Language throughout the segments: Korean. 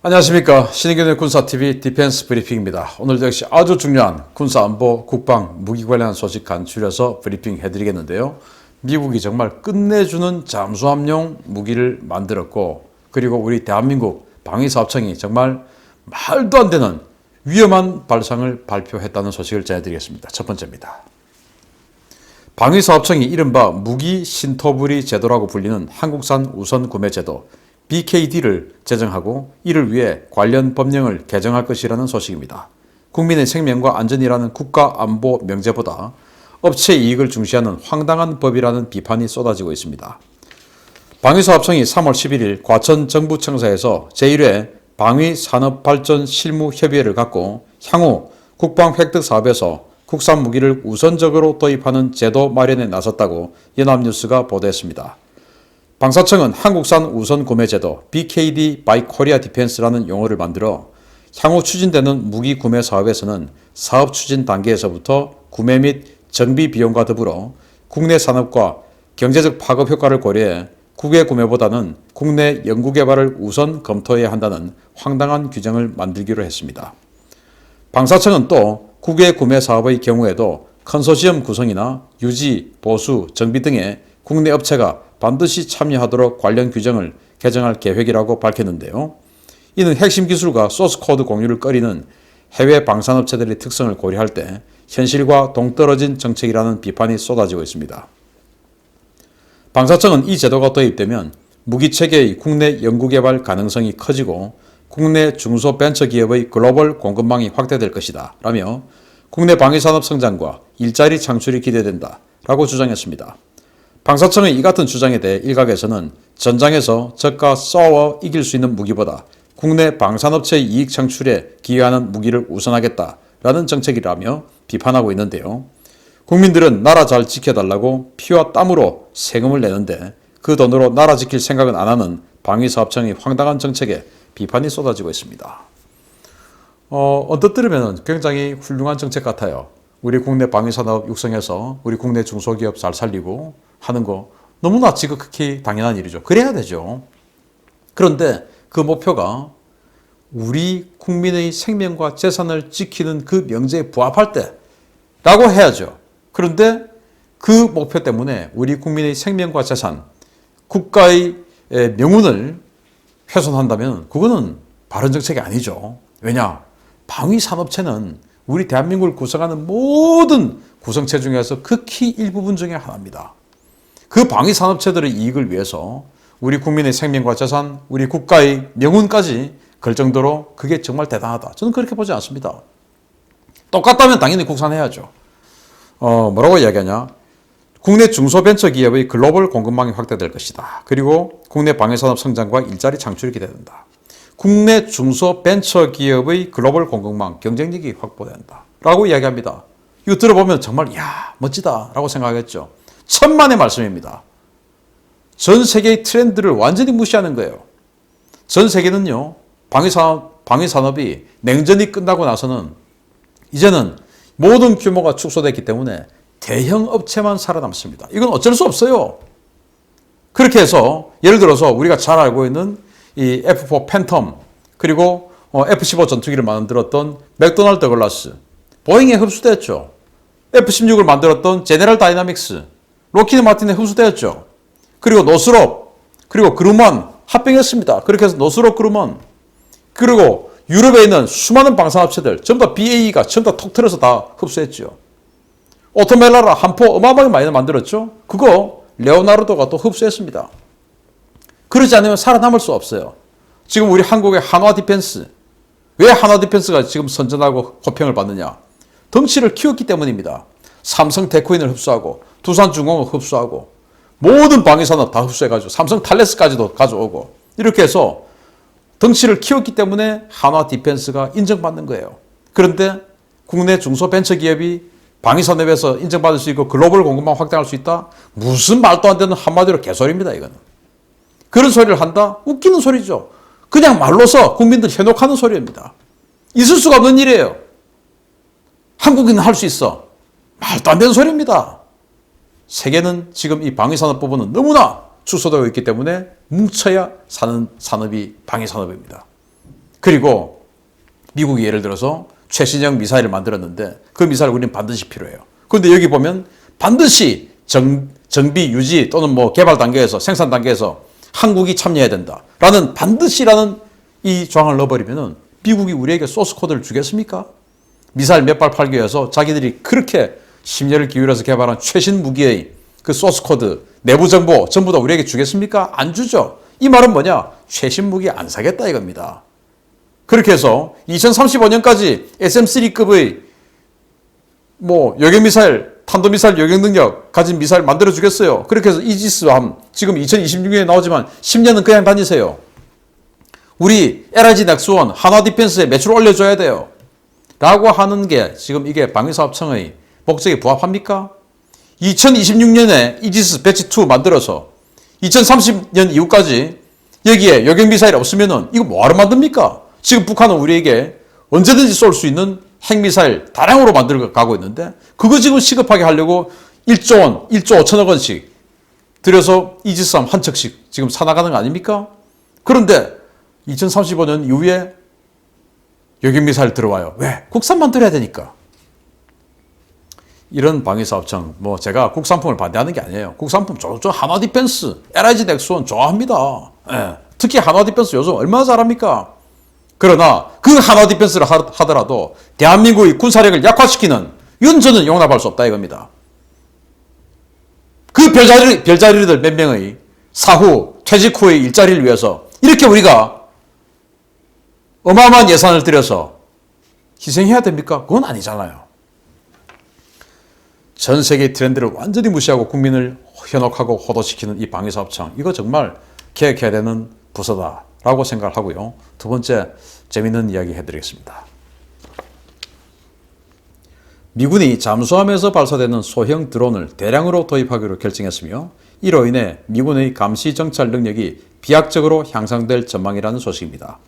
안녕하십니까. 신의균의 군사TV 디펜스 브리핑입니다. 오늘도 역시 아주 중요한 군사안보, 국방, 무기 관련 소식 간추려서 브리핑 해드리겠는데요. 미국이 정말 끝내주는 잠수함용 무기를 만들었고, 그리고 우리 대한민국 방위사업청이 정말 말도 안 되는 위험한 발상을 발표했다는 소식을 전해드리겠습니다. 첫 번째입니다. 방위사업청이 이른바 무기 신토부리 제도라고 불리는 한국산 우선 구매 제도 BKD를 제정하고 이를 위해 관련 법령을 개정할 것이라는 소식입니다. 국민의 생명과 안전이라는 국가안보 명제보다 업체 이익을 중시하는 황당한 법이라는 비판이 쏟아지고 있습니다. 방위사업청이 3월 11일 과천 정부청사에서 제1회 방위산업발전실무협의회를 갖고 향후 국방획득사업에서 국산 무기를 우선적으로 도입하는 제도 마련에 나섰다고 연합뉴스가 보도했습니다. 방사청은 한국산 우선 구매 제도 BKD by Korea Defense라는 용어를 만들어 향후 추진되는 무기 구매 사업에서는 사업 추진 단계에서부터 구매 및 정비 비용과 더불어 국내 산업과 경제적 파급 효과를 고려해 국외 구매보다는 국내 연구개발을 우선 검토해야 한다는 황당한 규정을 만들기로 했습니다. 방사청은 또 국외 구매 사업의 경우에도 컨소시엄 구성이나 유지, 보수, 정비 등의 국내 업체가 반드시 참여하도록 관련 규정을 개정할 계획이라고 밝혔는데요. 이는 핵심 기술과 소스코드 공유를 꺼리는 해외 방산업체들의 특성을 고려할 때 현실과 동떨어진 정책이라는 비판이 쏟아지고 있습니다. 방사청은 이 제도가 도입되면 무기체계의 국내 연구개발 가능성이 커지고 국내 중소벤처기업의 글로벌 공급망이 확대될 것이다 라며 국내 방위산업 성장과 일자리 창출이 기대된다 라고 주장했습니다. 방사청의 이 같은 주장에 대해 일각에서는 전장에서 적과 싸워 이길 수 있는 무기보다 국내 방산업체의 이익 창출에 기여하는 무기를 우선하겠다라는 정책이라며 비판하고 있는데요. 국민들은 나라 잘 지켜달라고 피와 땀으로 세금을 내는데 그 돈으로 나라 지킬 생각은 안 하는 방위사업청의 황당한 정책에 비판이 쏟아지고 있습니다. 언뜻 들으면 굉장히 훌륭한 정책 같아요. 우리 국내 방위산업 육성해서 우리 국내 중소기업 잘 살리고 하는 거 너무나 지극히 당연한 일이죠. 그래야 되죠. 그런데 그 목표가 우리 국민의 생명과 재산을 지키는 그 명제에 부합할 때라고 해야죠. 그런데 그 목표 때문에 우리 국민의 생명과 재산, 국가의 명운을 훼손한다면 그거는 바른 정책이 아니죠. 왜냐? 방위산업체는 우리 대한민국을 구성하는 모든 구성체 중에서 극히 일부분 중에 하나입니다. 그 방위산업체들의 이익을 위해서 우리 국민의 생명과 재산, 우리 국가의 명운까지 걸 정도로 그게 정말 대단하다. 저는 그렇게 보지 않습니다. 똑같다면 당연히 국산해야죠. 뭐라고 이야기하냐? 국내 중소벤처기업의 글로벌 공급망이 확대될 것이다. 그리고 국내 방위산업 성장과 일자리 창출이 기대된다. 국내 중소벤처기업의 글로벌 공급망 경쟁력이 확보된다. 라고 이야기합니다. 이거 들어보면 정말 멋지다 라고 생각하겠죠. 천만의 말씀입니다. 전 세계의 트렌드를 완전히 무시하는 거예요. 전 세계는요, 방위산업이 냉전이 끝나고 나서는 이제는 모든 규모가 축소됐기 때문에 대형 업체만 살아남습니다. 이건 어쩔 수 없어요. 그렇게 해서 예를 들어서 우리가 잘 알고 있는 이 F4 팬텀 그리고 F-15 전투기를 만들었던 맥도날드 더글라스, 보잉에 흡수됐죠. F-16을 만들었던 제네럴 다이나믹스, 로키드 마틴에 흡수되었죠. 그리고 노스롭, 그리고 그루먼 합병했습니다. 그렇게 해서 노스롭 그루먼, 그리고 유럽에 있는 수많은 방산업체들 전부 다 BAE가 전부 다 톡 틀어서 다 흡수했죠. 오토멜라라 한포 어마어마하게 많이 만들었죠. 그거 레오나르도가 또 흡수했습니다. 그러지 않으면 살아남을 수 없어요. 지금 우리 한국의 한화 디펜스, 왜 한화 디펜스가 지금 선전하고 호평을 받느냐? 덩치를 키웠기 때문입니다. 삼성 테크윈을 흡수하고 두산중공을 흡수하고 모든 방위산업 다 흡수해가지고 삼성 탈레스까지도 가져오고 이렇게 해서 덩치를 키웠기 때문에 한화 디펜스가 인정받는 거예요. 그런데 국내 중소벤처기업이 방위산업에서 인정받을 수 있고 글로벌 공급망 확대할 수 있다? 무슨 말도 안 되는 한마디로 개소리입니다. 이거는. 그런 소리를 한다? 웃기는 소리죠. 그냥 말로서 국민들 현혹하는 소리입니다. 있을 수가 없는 일이에요. 한국인은 할 수 있어. 말도 안 되는 소리입니다. 세계는 지금 이 방위산업 부분은 너무나 축소되고 있기 때문에 뭉쳐야 사는 산업이 방위산업입니다. 그리고 미국이 예를 들어서 최신형 미사일을 만들었는데 그 미사일 우리는 반드시 필요해요. 그런데 여기 보면 반드시 정비, 유지 또는 뭐 개발 단계에서 생산 단계에서 한국이 참여해야 된다라는 반드시라는 이 조항을 넣어버리면은 미국이 우리에게 소스 코드를 주겠습니까? 미사일 몇 발 팔기 위해서 자기들이 그렇게 심려를 기울여서 개발한 최신 무기의 그 소스 코드, 내부 정보 전부 다 우리에게 주겠습니까? 안 주죠. 이 말은 뭐냐? 최신 무기 안 사겠다 이겁니다. 그렇게 해서 2035년까지 SM-3급의 뭐 여객미사일, 탄도미사일 여객 능력 가진 미사일 만들어 주겠어요. 그렇게 해서 이지스함 지금 2026년에 나오지만 10년은 그냥 다니세요. 우리 LIG 넥스원 한화 디펜스에 매출 올려줘야 돼요. 라고 하는 게 지금 이게 방위사업청의 목적에 부합합니까? 2026년에 이지스 배치 2 만들어서 2030년 이후까지 여기에 여객미사일이 없으면은 이거 뭐하러 만듭니까? 지금 북한은 우리에게 언제든지 쏠 수 있는 핵미사일 다량으로 만들어 가고 있는데 그거 지금 시급하게 하려고 1조 원, 1조 5천억 원씩 들여서 이지스함 한 척씩 지금 사나가는 거 아닙니까? 그런데 2035년 이후에 여객미사일 들어와요. 왜? 국산 만들어야 되니까. 이런 방위사업청, 뭐 제가 국산품을 반대하는 게 아니에요. 국산품 저 한화 디펜스, LIG 넥스원 좋아합니다. 예. 특히 한화 디펜스 요즘 얼마나 잘합니까? 그러나 그 한화 디펜스를 하더라도 대한민국의 군사력을 약화시키는 이건 저는 용납할 수 없다 이겁니다. 그 별자리들 몇 명의 사후 퇴직 후의 일자리를 위해서 이렇게 우리가 어마어마한 예산을 들여서 희생해야 됩니까? 그건 아니잖아요. 전 세계 트렌드를 완전히 무시하고 국민을 현혹하고 호도시키는 이 방위사업청, 이거 정말 개혁해야 되는 부서다라고 생각을 하고요. 두 번째 재미있는 이야기 해드리겠습니다. 미군이 잠수함에서 발사되는 소형 드론을 대량으로 도입하기로 결정했으며 이로 인해 미군의 감시 정찰 능력이 비약적으로 향상될 전망이라는 소식입니다.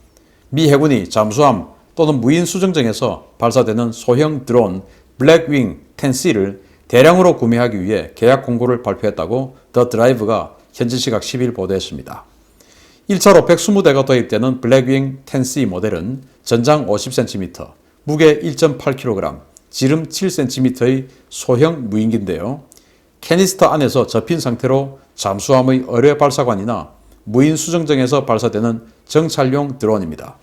미 해군이 잠수함 또는 무인 수정정에서 발사되는 소형 드론 블랙윙 10C를 대량으로 구매하기 위해 계약 공고를 발표했다고 더 드라이브가 현지 시각 10일 보도했습니다. 1차로 120대가 도입되는 블랙윙 10C 모델은 전장 50cm, 무게 1.8kg, 지름 7cm의 소형 무인기인데요. 캐니스터 안에서 접힌 상태로 잠수함의 어뢰 발사관이나 무인 수정정에서 발사되는 정찰용 드론입니다.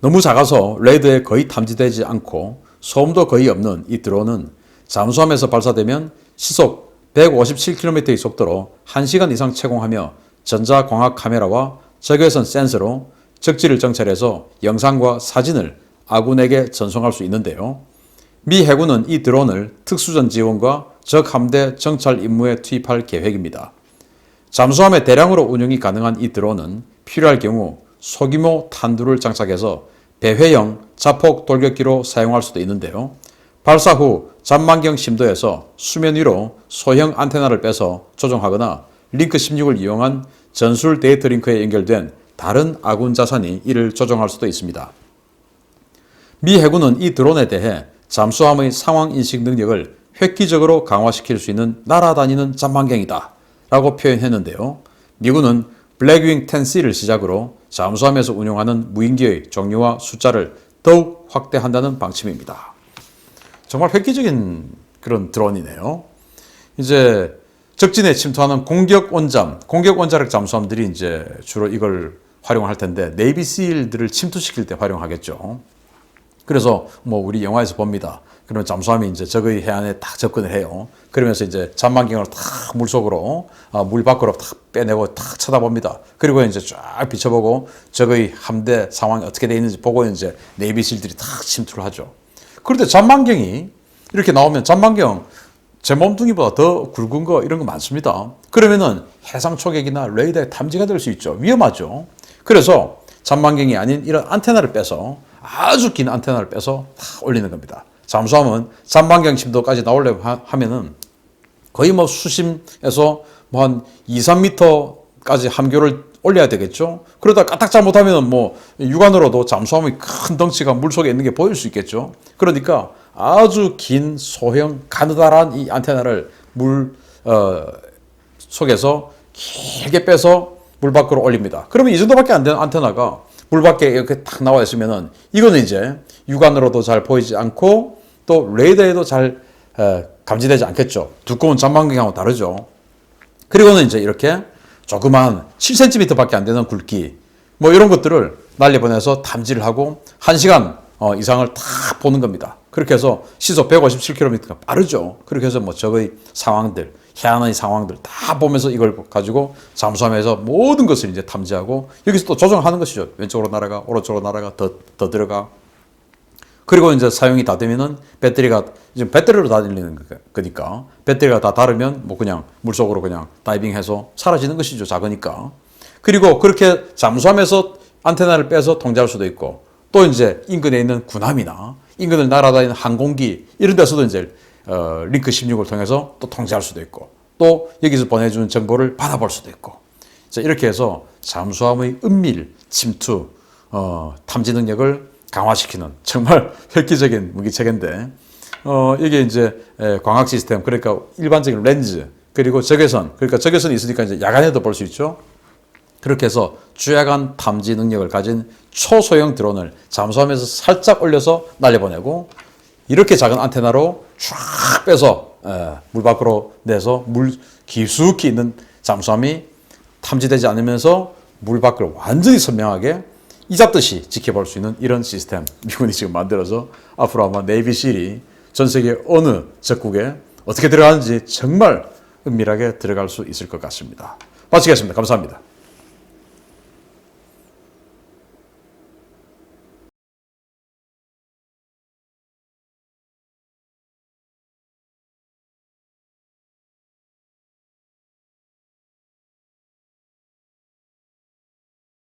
너무 작아서 레이더에 거의 탐지되지 않고 소음도 거의 없는 이 드론은 잠수함에서 발사되면 시속 157km의 속도로 1시간 이상 채공하며 전자광학 카메라와 적외선 센서로 적지를 정찰해서 영상과 사진을 아군에게 전송할 수 있는데요. 미 해군은 이 드론을 특수전 지원과 적 함대 정찰 임무에 투입할 계획입니다. 잠수함에 대량으로 운용이 가능한 이 드론은 필요할 경우 소규모 탄두를 장착해서 배회형 자폭 돌격기로 사용할 수도 있는데요. 발사 후 잠만경 심도에서 수면 위로 소형 안테나를 빼서 조종하거나 링크 16을 이용한 전술 데이터 링크에 연결된 다른 아군 자산이 이를 조종할 수도 있습니다. 미 해군은 이 드론에 대해 잠수함의 상황 인식 능력을 획기적으로 강화시킬 수 있는 날아다니는 잠만경이다 라고 표현했는데요. 미군은 블랙윙 10C를 시작으로 잠수함에서 운용하는 무인기의 종류와 숫자를 더욱 확대한다는 방침입니다. 정말 획기적인 그런 드론이네요. 이제 적진에 침투하는 공격 원자력 잠수함들이 이제 주로 이걸 활용할 텐데 네이비실들을 침투시킬 때 활용하겠죠. 그래서 뭐 우리 영화에서 봅니다. 그러면 잠수함이 이제 적의 해안에 딱 접근을 해요. 그러면서 이제 잠만경을 탁 물속으로 물 밖으로 탁 빼내고 탁 쳐다봅니다. 그리고 이제 쫙 비춰보고 적의 함대 상황이 어떻게 돼 있는지 보고 이제 네이비실들이 탁 침투를 하죠. 그런데 잠만경이 이렇게 나오면 잠만경 제 몸뚱이보다 더 굵은 거 이런 거 많습니다. 그러면은 해상 초계기나 레이더에 탐지가 될 수 있죠. 위험하죠. 그래서 잠만경이 아닌 이런 안테나를 빼서 아주 긴 안테나를 빼서 다 올리는 겁니다. 잠수함은 잠만경 심도까지 나오려고 하면은 거의 뭐 수심에서 뭐 한 2, 3m까지 함교를 올려야 되겠죠. 그러다 까딱 잘못하면 뭐 육안으로도 잠수함의 큰 덩치가 물속에 있는 게 보일 수 있겠죠. 그러니까 아주 긴 소형 가느다란 이 안테나를 물 속에서 길게 빼서 물 밖으로 올립니다. 그러면 이 정도밖에 안 되는 안테나가 물 밖에 이렇게 딱 나와 있으면은 이거는 이제 육안으로도 잘 보이지 않고 또 레이더에도 잘 감지되지 않겠죠. 두꺼운 전망경하고 다르죠. 그리고는 이제 이렇게 조그만 7cm밖에 안 되는 굵기 뭐 이런 것들을 날려보내서 탐지를 하고 1시간 이상을 다 보는 겁니다. 그렇게 해서 시속 157km가 빠르죠. 그렇게 해서 뭐 적의 상황들, 희한한 상황들 다 보면서 이걸 가지고 잠수함에서 모든 것을 이제 탐지하고 여기서 또 조정하는 것이죠. 왼쪽으로 날아가, 오른쪽으로 날아가, 더 들어가. 그리고 이제 사용이 다 되면은 배터리가 지금 배터리로 다니는 거니까 배터리가 다 닳으면 뭐 그냥 물속으로 그냥 다이빙해서 사라지는 것이죠. 작으니까. 그리고 그렇게 잠수함에서 안테나를 빼서 통제할 수도 있고 또 이제 인근에 있는 군함이나 인근을 날아다니는 항공기 이런 데서도 이제 링크 16을 통해서 또 통제할 수도 있고 또 여기서 보내주는 정보를 받아볼 수도 있고 자, 이렇게 해서 잠수함의 은밀 침투 탐지 능력을 강화시키는 정말 획기적인 무기체계인데 이게 이제 광학 시스템 그러니까 일반적인 렌즈 그리고 적외선 그러니까 적외선이 있으니까 이제 야간에도 볼 수 있죠. 그렇게 해서 주야간 탐지 능력을 가진 초소형 드론을 잠수함에서 살짝 올려서 날려보내고 이렇게 작은 안테나로 쫙 빼서 물 밖으로 내서 물 깊숙이 있는 잠수함이 탐지되지 않으면서 물 밖을 완전히 선명하게 이잡듯이 지켜볼 수 있는 이런 시스템 미군이 지금 만들어서 앞으로 아마 네이비실이 전 세계 어느 적국에 어떻게 들어가는지 정말 은밀하게 들어갈 수 있을 것 같습니다. 마치겠습니다. 감사합니다.